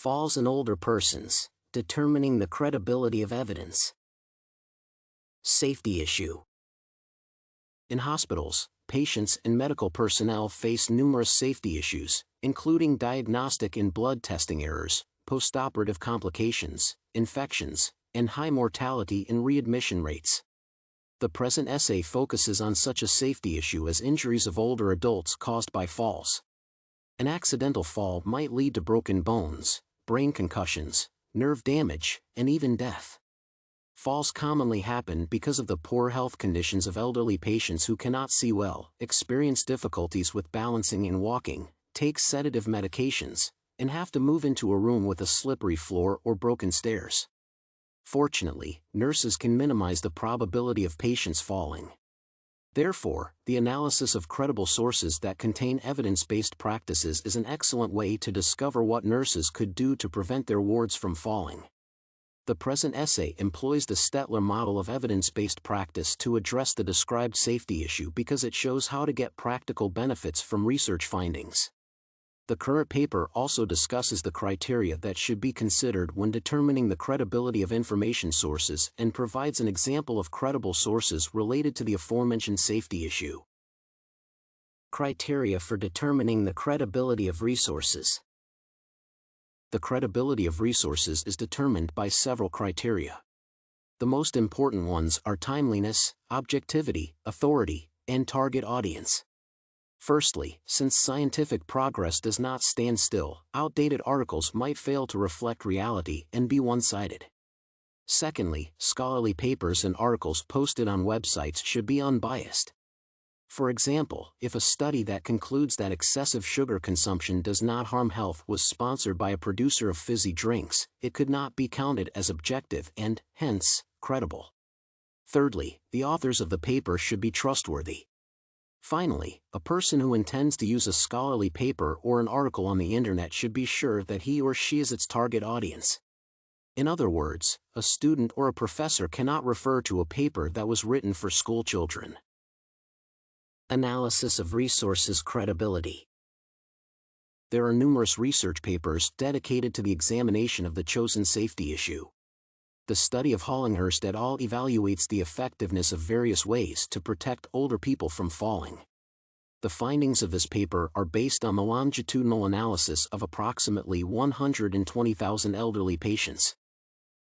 Falls in older persons, determining the credibility of evidence. Safety issue. In hospitals, patients and medical personnel face numerous safety issues, including diagnostic and blood testing errors, postoperative complications, infections, and high mortality and readmission rates. The present essay focuses on such a safety issue as injuries of older adults caused by falls. An accidental fall might lead to broken bones, brain concussions, nerve damage, and even death. Falls commonly happen because of the poor health conditions of elderly patients who cannot see well, experience difficulties with balancing and walking, take sedative medications, and have to move into a room with a slippery floor or broken stairs. Fortunately, nurses can minimize the probability of patients falling. Therefore, the analysis of credible sources that contain evidence-based practices is an excellent way to discover what nurses could do to prevent their wards from falling. The present essay employs the Stetler model of evidence-based practice to address the described safety issue because it shows how to get practical benefits from research findings. The current paper also discusses the criteria that should be considered when determining the credibility of information sources and provides an example of credible sources related to the aforementioned safety issue. Criteria for determining the credibility of resources. The credibility of resources is determined by several criteria. The most important ones are timeliness, objectivity, authority, and target audience. Firstly, since scientific progress does not stand still, outdated articles might fail to reflect reality and be one-sided. Secondly, scholarly papers and articles posted on websites should be unbiased. For example, if a study that concludes that excessive sugar consumption does not harm health was sponsored by a producer of fizzy drinks, it could not be counted as objective and, hence, credible. Thirdly, the authors of the paper should be trustworthy. Finally, a person who intends to use a scholarly paper or an article on the internet should be sure that he or she is its target audience. In other words, a student or a professor cannot refer to a paper that was written for school children. Analysis of resources credibility. There are numerous research papers dedicated to the examination of the chosen safety issue. The study of Hollinghurst et al. Evaluates the effectiveness of various ways to protect older people from falling. The findings of this paper are based on the longitudinal analysis of approximately 120,000 elderly patients.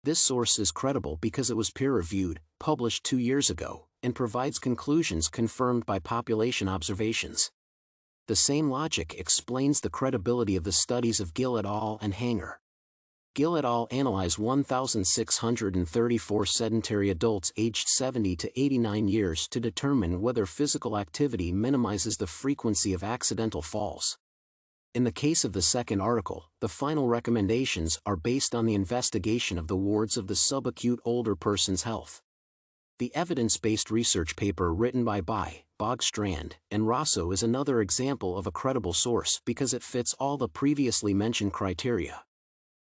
This source is credible because it was peer-reviewed, published 2 years ago, and provides conclusions confirmed by population observations. The same logic explains the credibility of the studies of Gill et al. And Hanger. Gill et al. Analyzed 1,634 sedentary adults aged 70 to 89 years to determine whether physical activity minimizes the frequency of accidental falls. In the case of the second article, the final recommendations are based on the investigation of the wards of the subacute older person's health. The evidence-based research paper written by Bogstrand and Rosso is another example of a credible source because it fits all the previously mentioned criteria.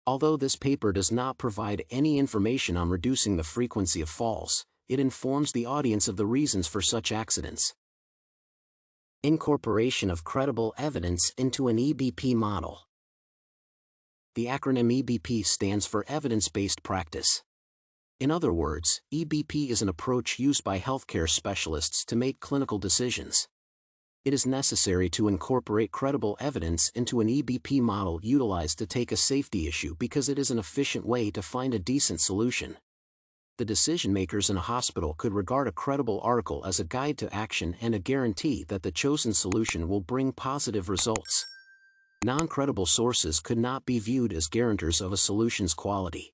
Although this paper does not provide any information on reducing the frequency of falls, it informs the audience of the reasons for such accidents. Incorporation of credible evidence into an EBP model. The acronym EBP stands for Evidence-Based Practice. In other words, EBP is an approach used by healthcare specialists to make clinical decisions. It is necessary to incorporate credible evidence into an EBP model utilized to take a safety issue because it is an efficient way to find a decent solution. The decision-makers in a hospital could regard a credible article as a guide to action and a guarantee that the chosen solution will bring positive results. Non-credible sources could not be viewed as guarantors of a solution's quality.